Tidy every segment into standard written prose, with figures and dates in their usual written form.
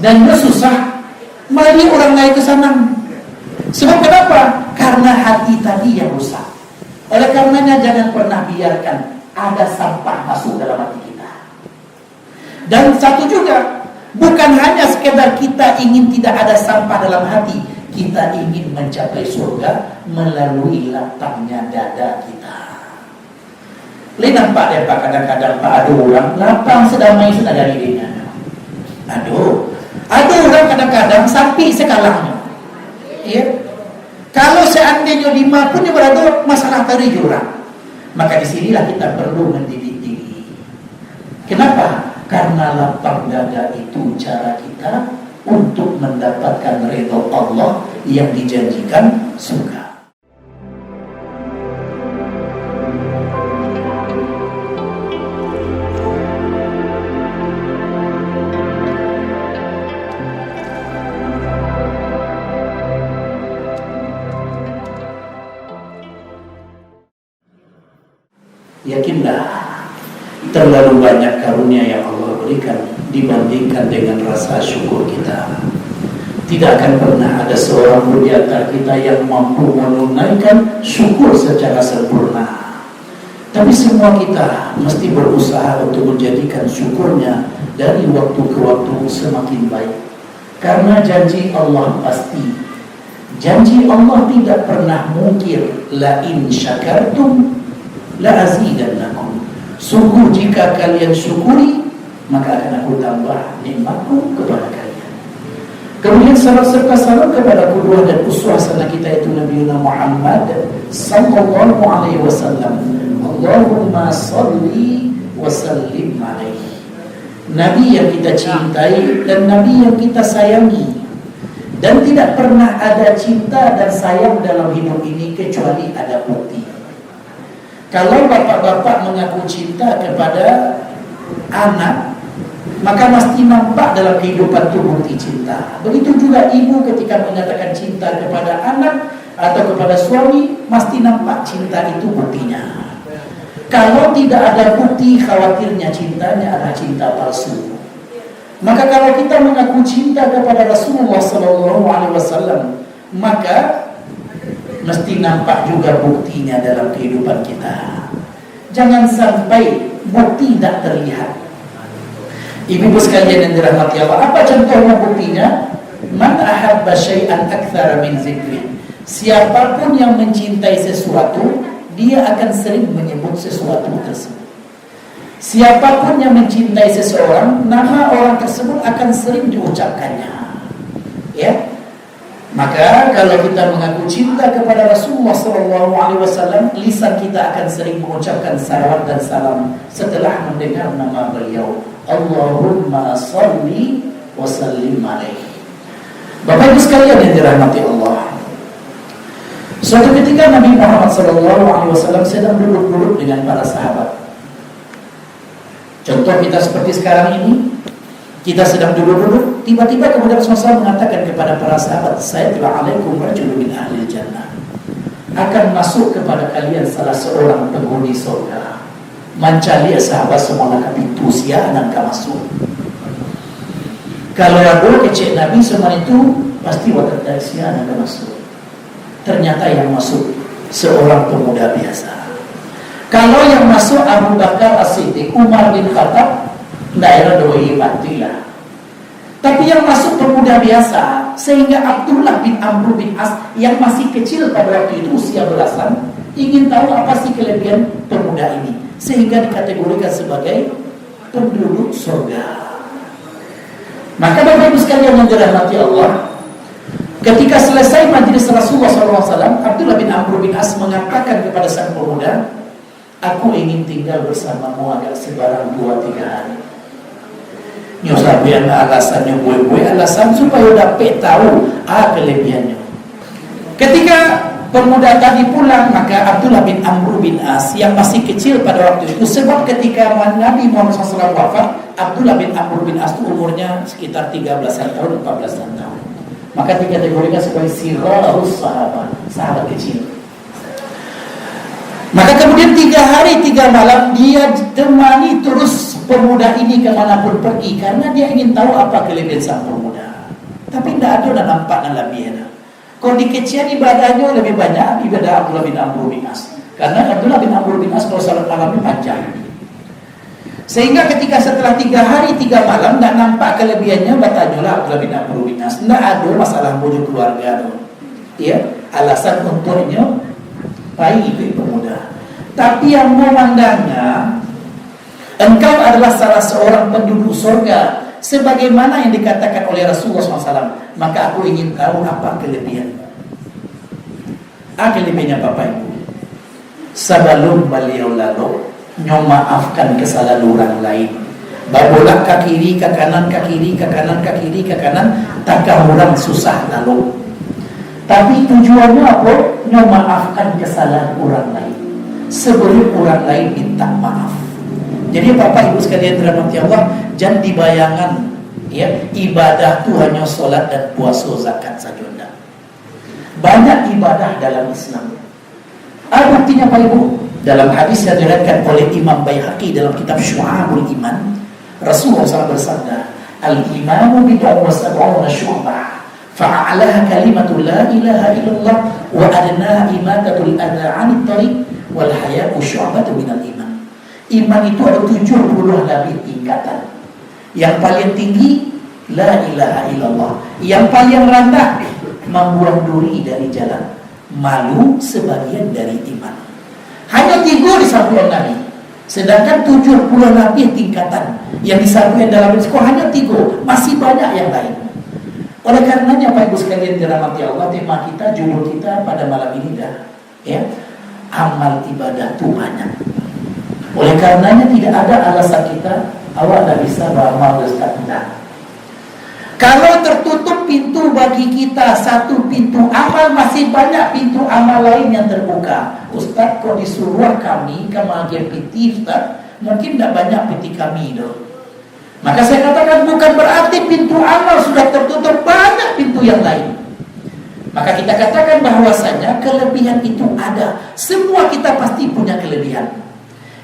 dan dia susah, malah dia orang lain ke sana. Sebab kenapa? Karena hati tadi yang rusak. Oleh karenanya jangan pernah biarkan ada sampah masuk dalam hati kita. Dan satu juga, bukan hanya sekedar kita ingin tidak ada sampah dalam hati, kita ingin mencapai surga melalui lapangnya dada kita. Lain nampak dia Pak, kadang-kadang Pak ada orang lapang sedamai sudah dari dia. Aduh, ada orang kadang-kadang sampai sekalahnya. Ya. Kalau seandainya 5 pun dia berada masalah tari jurang. Maka disinilah kita perlu mendidik diri. Kenapa? Karena lapang dada itu cara kita untuk mendapatkan ridha Allah yang dijanjikan surga. Yakinlah, terlalu banyak karunia yang Allah berikan dibandingkan dengan rasa syukur kita. Tidak akan pernah ada seorang pun di antara kita yang mampu menunaikan syukur secara sempurna. Tapi semua kita mesti berusaha untuk menjadikan syukurnya dari waktu ke waktu semakin baik. Karena janji Allah pasti. Janji Allah tidak pernah mungkir. La in syakartum la azidannakum. Sungguh jika kalian syukuri, maka akan aku tambah nikmatku kepada kalian. Kemudian serta salam kepada qudwah dan uswah sana kita itu Nabi Muhammad sallallahu alaihi wasallam. Allahumma salli wa sallim alaihi. Nabi yang kita cintai dan Nabi yang kita sayangi. Dan tidak pernah ada cinta dan sayang dalam hidup ini kecuali ada bukti. Kalau bapak-bapak mengaku cinta kepada anak, maka mesti nampak dalam kehidupan itu bukti cinta. Begitu juga ibu ketika menyatakan cinta kepada anak atau kepada suami, mesti nampak cinta itu buktinya. Kalau tidak ada bukti, khawatirnya cintanya adalah cinta palsu. Maka kalau kita mengaku cinta kepada Rasulullah SAW, maka mesti nampak juga buktinya dalam kehidupan kita. Jangan sampai bukti tidak terlihat. Ibu-ibu sekalian yang dirahmati Allah, apa contohnya buktinya? Man ahabba syai'an aktsara min zikri. Siapapun yang mencintai sesuatu, dia akan sering menyebut sesuatu tersebut. Siapapun yang mencintai seseorang, nama orang tersebut akan sering diucapkannya. Ya. Maka kalau kita mengaku cinta kepada Rasulullah SAW, lisan kita akan sering mengucapkan salawat dan salam setelah mendengar nama beliau. Allahumma salli wa sallim alaihi. Bapak ibu sekalian yang dirahmati Allah, suatu ketika Nabi Muhammad SAW sedang duduk-duduk dengan para sahabat. Contoh kita seperti sekarang ini, kita sedang duduk-duduk, tiba-tiba kemudian Rasulullah mengatakan kepada para sahabat, "Sayyidu alaikum rajulun min ahli jannah." Akan masuk kepada kalian salah seorang penghuni surga. Mencari sahabat semua nak pintu sia dan masuk. Kalau ada kecil Nabi semua itu pasti wadah dari sia dan masuk. Ternyata yang masuk seorang pemuda biasa. Kalau yang masuk Abu Bakar As-Siddiq, Umar bin Khattab, daerah doi matilah. Tapi yang masuk pemuda biasa, sehingga Abdullah bin Amr bin As yang masih kecil pada waktu itu usia belasan, ingin tahu apa sih kelebihan pemuda ini, sehingga dikategorikan sebagai penduduk surga. Maka Bapak Ibu sekalian yang dirahmati Allah, ketika selesai majelis Rasulullah SAW, Abdullah bin Amr bin As mengatakan kepada sang pemuda, "Aku ingin tinggal bersamamu agak sebarang 2-3 hari." Nyosabian alasannya gue alasan supaya dapat tahu kelebihannya. Ketika pemuda tadi pulang, maka Abdullah bin Amr bin As yang masih kecil pada waktu itu, sebab ketika Nabi Muhammad SAW wafat, Abdullah bin Amr bin As itu umurnya sekitar 13 tahun, 14 tahun. Maka dikategorikan sebagai sirrahus sahabat, sahabat kecil. Maka kemudian 3 hari 3 malam dia temani terus pemuda ini kemanapun pergi karena dia ingin tahu apa kelebihan sang pemuda. Tapi tidak ada dan nampak lebihnya. Kalau dikecian ibadahnya lebih banyak ibadah Abdullah bin Amr bin As. Karena Abdullah bin Amr bin As kalau salat malamnya panjang. Sehingga ketika setelah 3 hari 3 malam tidak nampak kelebihannya, bertanyalah Abdullah bin Amr bin As. Tidak ada masalah bujuk keluarga tu. Ya, alasan untuknya baik itu pemuda. Tapi yang memandangnya, engkau adalah salah seorang penduduk surga sebagaimana yang dikatakan oleh Rasulullah SAW. Maka aku ingin tahu apa kelebihan. Kelebihannya Bapak Ibu. Sebelum beliau lalu memaafkan kesalahan orang lain, berbolak ke kiri ke kanan, ke kiri ke kanan, ke kiri ke kanan, takkan orang susah lalu. Tapi tujuannya apa? Memaafkan kesalahan orang lain sebelum orang lain minta maaf. Jadi Bapak Ibu sekalian dirahmati Allah, jangan dibayangkan ya, ibadah itu hanya sholat dan puasa zakat saja. Banyak ibadah dalam Islam. Buktinya Bapak Ibu, dalam hadis yang diriwayatkan oleh Imam Baihaqi dalam kitab Syu'abul Iman, Rasulullah SAW bersabda, "Al-imanu bid'un wa sab'una syu'bah, fa'alaha kalimatu la ilaha illallah, wa adnaha imatatul adha 'anit tariq, wal haya'u syu'batun minal iman." Iman itu ada 70 lebih tingkatan. Yang paling tinggi la ilaha illallah, yang paling rendah membuang duri dari jalan, malu sebagian dari iman. Hanya 3 disebutkan Nabi. Sedangkan 70 lebih tingkatan yang disebutkan dalam hadis hanya 3, masih banyak yang lain. Oleh karenanya Bapak Ibu sekalian dirahmati Allah, tema kita, judul kita pada malam ini dah ya, amal ibadah itu banyak. Oleh karenanya tidak ada alasan kita awak tak bisa beramal Ustaz. Kalau tertutup pintu bagi kita satu pintu amal, masih banyak pintu amal lain yang terbuka. Ustaz, kok disuruh kami ke bagian piti Ustaz, mungkin tak banyak piti kami itu. Maka saya katakan bukan berarti pintu amal sudah tertutup, banyak pintu yang lain. Maka kita katakan bahwasanya kelebihan itu ada. Semua kita pasti punya kelebihan.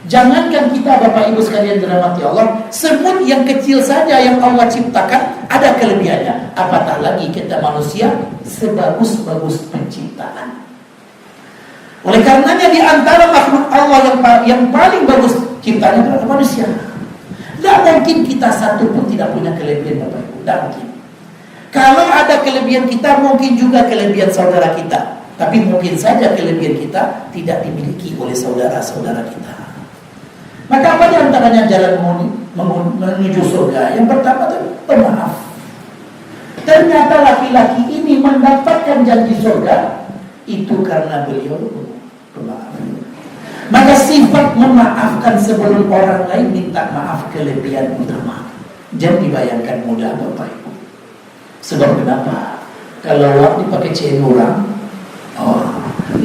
Jangankan kita Bapak Ibu sekalian dirahmati Allah, semut yang kecil saja yang Allah ciptakan ada kelebihannya. Apatah lagi kita manusia sebagus-bagus penciptaan. Oleh karenanya di antara makhluk Allah yang paling bagus ciptanya adalah manusia. Tidak mungkin kita satu pun tidak punya kelebihan Bapak Ibu. Tidak mungkin. Kalau ada kelebihan kita, mungkin juga kelebihan saudara kita. Tapi mungkin saja kelebihan kita tidak dimiliki oleh saudara-saudara kita. Maka apa di antaranya jalan menuju surga? Yang pertama itu pemaaf. Ternyata laki-laki ini mendapatkan janji surga itu karena beliau pemaaf. Maka sifat memaafkan sebelum orang lain minta maaf kelebihan utama. Jangan dibayangkan mudah Bapak Ibu. Sebab kenapa? Kalau waktu dipakai chain orang,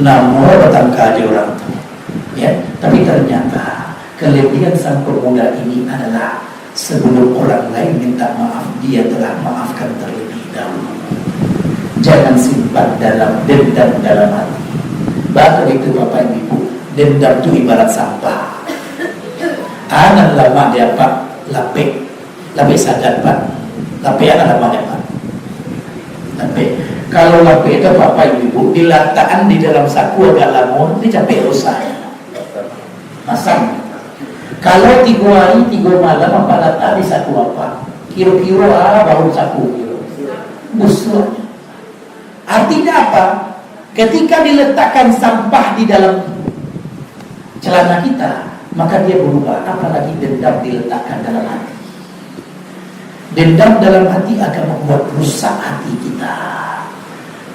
namun datang kaji orang tu, ya. Tapi ternyata kelebihan sang pemuda ini adalah sebelum orang lain minta maaf, dia telah maafkan terlebih dahulu. Jangan simpan dalam dendam dalam hati. Bahkan itu Bapak Ibu, dendam itu ibarat sampah. Anak lama dia Pak, lapik sadar Pak, lapik anak lama dia Pak. Lapik. Kalau lapik itu Bapak Ibu diletakkan di dalam saku agak lama, dia capek rusak. Masam. Kalau 3 hari 3 malam apa letak di saku apa? Kira-kira baru saku kira. Busuk. Artinya apa? Ketika diletakkan sampah di dalam celana kita, maka dia berubah. Apalagi dendam diletakkan dalam hati. Dendam dalam hati akan membuat rusak hati kita.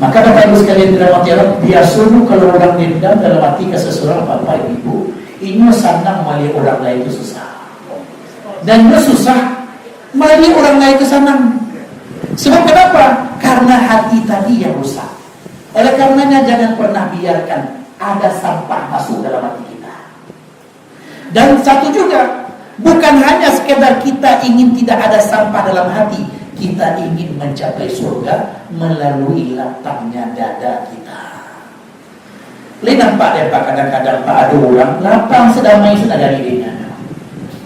Maka Bapak Ibu sekalian dirahmati Allah, biasanya kalau orang dendam dalam hati ke seseorang Bapak Ibu, ini senang mali orang lain itu susah. Dan dia susah mali orang lain itu senang. Sebab kenapa? Karena hati tadi yang rusak. Oleh karenanya jangan pernah biarkan ada sampah masuk dalam hati kita. Dan satu juga, bukan hanya sekedar kita ingin tidak ada sampah dalam hati, kita ingin mencapai surga melalui lapangnya dada kita. Lain nampak dia Pak, kadang-kadang Pak ada orang lapang sedamai sedang dari dirinya.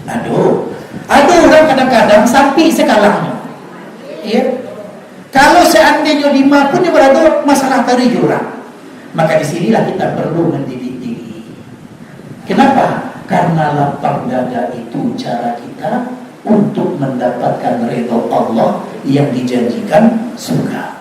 Aduh, kadang-kadang sampai sekalahnya. Ya. Kalau seandainya 5 pun berarti masalah tadi jurang. Maka disinilah kita perlu mendidik diri. Kenapa? Karena lapang dada itu cara kita untuk mendapatkan ridho Allah yang dijanjikan surga.